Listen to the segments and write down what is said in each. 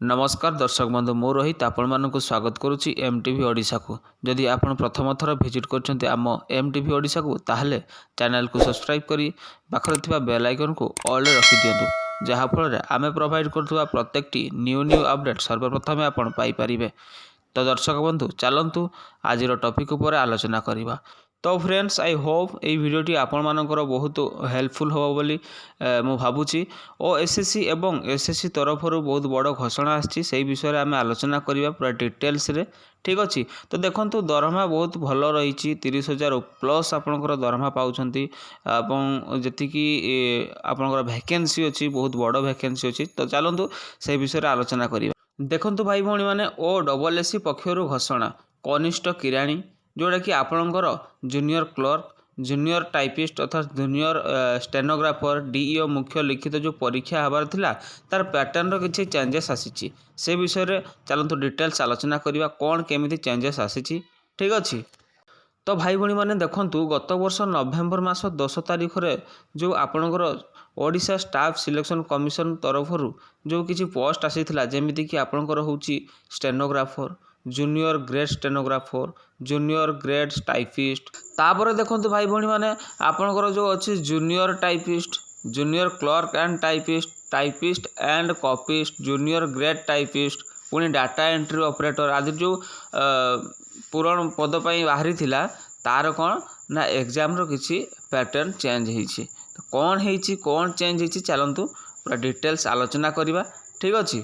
नमस्कार दर्शक बंधु मो रोहित आपण स्वागत करुच्ची एमटीवी ओडिशा को। जदि आपण प्रथम थर भिजिट करछन्ते आम एमटीवी ओडिशा को ताहले चैनल को सब्सक्राइब करी पाखरे थिबा बेल आइकन को ऑल रे रखि दियंतु, जहा फल रे आमे प्रोवाइड करथुवा प्रत्येकटी न्यू अपडेट सर्वप्रथमे आपण पाई परिबे। तो दर्शक बंधु चलंतु आज टॉपिक उपर आलोचना करिबा। तो फ्रेंड्स आई होप ये भिडियोटी आपण मानकर बहुत हेल्पफुल हो बोली मु भावुची। और एसएससी एवं एसएससी तरफ बहुत बड़ घोषणा आसी से विषय में आम आलोचना करवा पूरा डिटेल्स रे, ठीक अच्छे। तो देखो दरमा बहुत भल रही 30,000 प्लस आपंकर दरमा पाँच जी आपंकर वैकेंसी अच्छी, बहुत बड़ वैकेंसी अच्छी। तो चलतु से विषय आलोचना करवा। देखु भाई भाई मैंने OSSC पक्षर घोषणा कनिष्ठ किराणी जोटा कि आपणकर जूनियर क्लर्क, जूनियर टाइपिस्ट अर्थात जूनियर स्टेनोग्राफर, डीईओ मुख्य लिखित जो परीक्षा हबार थिला तार पैटर्न किसी चेंजेस आसी से विषय में चलतु डिटेल्स आलोचना करवा कौन केमिति चेंजेस आसी, ठीक अच्छे। तो भाई भाई मैंने देखूँ गत वर्ष नवेम्बर मास 10 तारिख रे जो आपणकर ओडिशा स्टाफ सिलेक्शन कमिशन तरफ जो किसी पोस्ट आसी जमीती कि आपणकर होची stenographer, junior grade stenographer, junior grade typist. तापर देखो भाई भाई मैंने आपणकर जो अच्छी junior typist, junior clerk and typist, typist and copyist, junior grade typist, पुणी डाटा एंट्री ऑपरेटर आदि जो पूरण पद पर बाहरी थिला तार कौन ना एग्जाम रो किसी पैटर्न चेंज होती। तो कौन होती कौन चेंज होती चलतु पूरा डिटेल्स आलोचना करवा, ठीक अच्छे।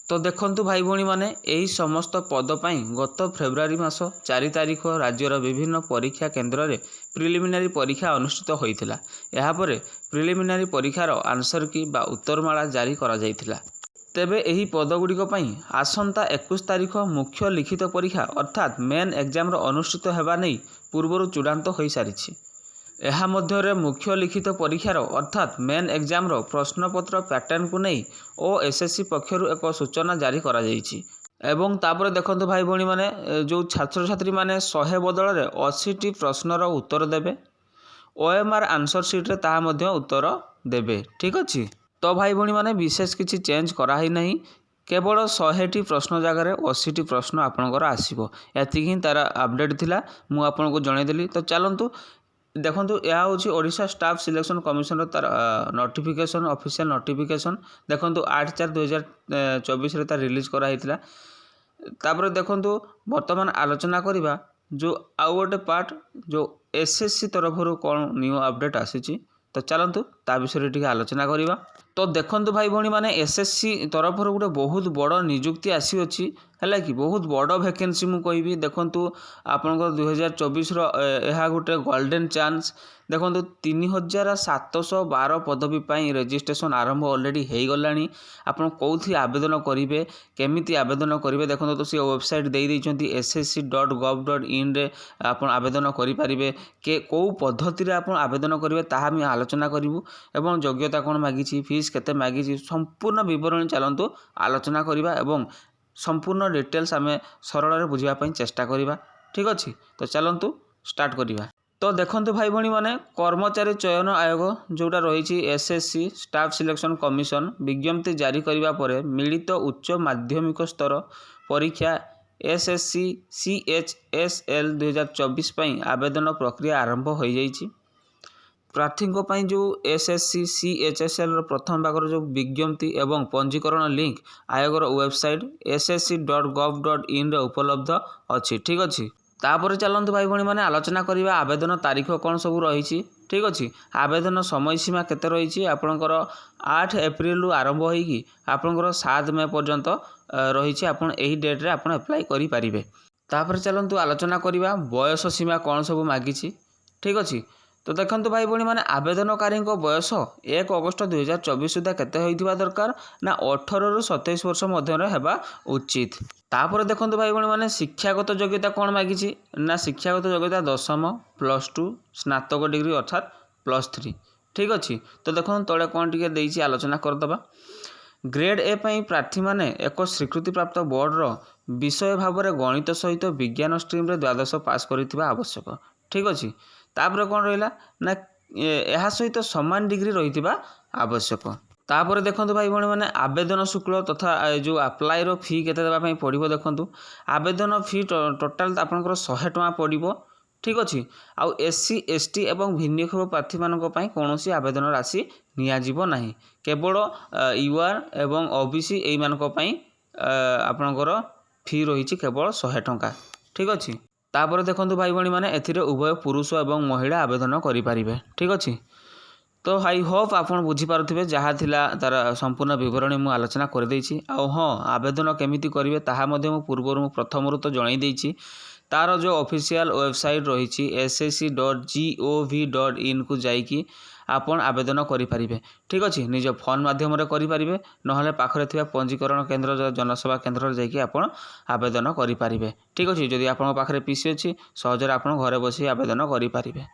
तो देखंतु भाई भाई माने यही समस्त पद पर गत फेब्रुआरी मास 4 तारिख राज्यर विभिन्न परीक्षा केन्द्र में प्रिलिमिनारी परीक्षा अनुष्ठित होता। यापर प्रिलिमिनारी परीक्षार आंसर की बा उत्तरमाला जारी करा जायतिला। तेबे यही पदगुड़िक आसंता 21 तारिख मुख्य लिखित परीक्षा अर्थात मेन एग्जाम अनुष्ठित होगा नहीं पूर्व चूड़ांत हो सारी। यह मध्य मुख्य लिखित परीक्षार अर्थात मेन एग्जाम प्रश्नपत्र पैटर्न को नहीं OSSC पक्षर एक सूचना जारी करा जायछि। एवं तापर देखंतु भाई भाई माने जो छात्र छात्री माने 100 बदल में 80 प्रश्नर उत्तर देबे, OMR आंसर सीट रे ताहा मध्य उत्तर देबे, ठीक अच्छे। तो भाई भाई माने विशेष किसी चेंज कराही नहीं, केवल 100 प्रश्न जगार 80 प्रश्न आपणकर आसीबो। एतिक ही तार अपडेट थिला मु आपनको जणैदेली। तो चलंतु देखो यह हूँ ओडिशा स्टाफ सिलेक्शन कमिशन तार नोटिफिकेशन ऑफिशियल नोटिफिकेशन देखो 8/4/2024 रे तार रिलीज कराइला। तापर देखो वर्तमान आलोचना करवा जो आउ गोटे पार्ट जो एसएससी तरफ कौन न्यू अपडेट आसी। तो चलतु ता विषय टी आलोचना करवा। तो देखंतु भाई भाई माने एसएससी तरफ गोटे बहुत बड़ निजुक्ति आसी अच्छी है कि बहुत बड़ वैकेंसी मु कहबी। देखंतु आपनकर 2024 यह गोटे गोल्डन चांस। देखो 3,712 पदवी पाई रजिस्ट्रेशन आरंभ ऑलरेडी हो गलानी। आपन कौथि आवेदन करेंगे केमिति आवेदन करेंगे देखो तो सी वेबसाइट दे देइछंती ssc.gov.in रे आपन आवेदन करेंगे के कौ पद्धति रे आपन आवेदन करेंगे ताहा हम आलोचना करूँ। एवं योग्यता कौन मागिछि, फीस केते मागिछि, संपूर्ण विवरण चलतु आलोचना करवा एवं संपूर्ण डिटेल्स आम सरल बुझापी चेष्टा करवा, ठीक अच्छे। तो चलतु स्टार्ट करवा। तो देखंतु भाई भाई माने कर्मचारी चयन आयोग जोटा रही एसएससी स्टाफ सिलेक्शन कमिशन विज्ञप्ति जारी करने पर मिलित उच्च माध्यमिक स्तर परीक्षा SSC CHSL 2024 पई आवेदन प्रक्रिया आरंभ हो जाइछि। प्रार्थीों पर जो SSC CHSL प्रथम भागर जो विज्ञप्ति एवं पंजीकरण लिंक आयोगर वेबसाइट ssc.gov.in रे उपलब्ध अच्छी, ठीक अच्छे। तापर चलतु भाई भाई मैंने आलोचना करवा आवेदन तारीख कौन सब रही, ठीक अच्छे। आवेदन समय सीमा केते रही आपणकर 8 एप्रिल आरंभ होगी आपणकर 7 मे पर्यंत रही। आपन यही डेट रे आपन अप्लाई करि परिबे। तापर चलतु आलोचना करवा बयस सीमा कौन सब मागिछि, ठीक अच्छे। तो देखंतु भाई भाई माने आवेदनकारी बयस 1 अगस्त 2024 सुधा केते होइथिबा दरकार ना 18 रु 27 वर्ष मध्य हेबा उचित। तापर देखंतु भाई भाई माने शिक्षागत योग्यता कौन मागिछि ना शिक्षागत योग्यता 10वीं +2 स्नातक डिग्री अर्थात +3, ठीक अच्छे। तो देखो तले कौन टी देइछि आलोचना करदबा। ग्रेड ए पई प्रार्थी माने एक स्वीकृति प्राप्त बोर्डर विषय भाव में गणित सहित विज्ञान स्ट्रीम रे 12th पास करिथिबा आवश्यक, ठीक अच्छे। तापर कौन रहा ना यह सहित समान डिग्री रही आवश्यक। तापर देखो भाई भाई मैंने आवेदन शुल्क तथा जो आप्लायर फी केते देबा पई पड़िबो देखंतु आवेदन फी टोटाल आपनकर 100 टଙ୍କା पड़िबो ठीक अच्छे आउ एससी एसटी एवं भिन्नक्षम प्रार्थी मानक पई कोनोसी आवेदन राशि नियाजिबो नाही केवल यूआर एवं ओबीसी एई मानक पई आपनकर फी रही केवल 100 टଙ୍କା ठीक अच्छे तापर देखो भाई भाई मैंने एथिरे उभय पुरुष एवं महिला आवेदन करें ठीक अच्छे तो आई होप आपन बुझीपारे जहाँ थिला तार संपूर्ण विवरणी मु आलोचना कर देछि आ हाँ आवेदन केमिति करेंगे ताहा मु पूर्वर प्रथम तो जणाई देछि तार जो ऑफिशियल वेबसाइट रही ssc.gov.in को जाइकी आपन आवेदन करें ठीक अच्छे निज फोन माध्यम करें ना पाखरे थिबा पंजीकरण केन्द्र जनसेवा केन्द्र जाइकी आपन आवेदन करें ठीक अच्छे जदि आपन पाखरे पीसी अच्छी सहजरे आपन घरे बसी आवेदन करें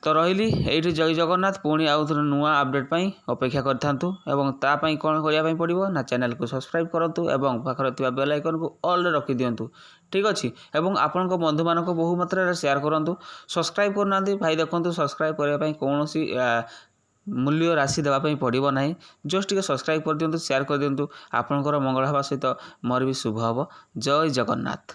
तो रही ये जय जगन्नाथ पुणी आउ थे नुआ अपडेट पाई अपेक्षा करथांतु एवं तापाई कौन करिया पड़िबो ना चैनल को सब्सक्राइब करंतु एवं पाखरे थिबा बेल आइकन को ऑल रे रखि दियंतु ठीक अच्छे एवं आपन को बंधु मानक बहु मात्रा रे शेयर करंतु सब्सक्राइब करना भाई देखंतु सब्सक्राइब करिया पई कोनोसी मूल्य राशि देवाई पड़ो ना जस्ट टिके सब्सक्राइब कर दियंतु शेयर कर दियंतु आपनकर मंगल हवा सहित मोर भी शुभ हब जय जगन्नाथ।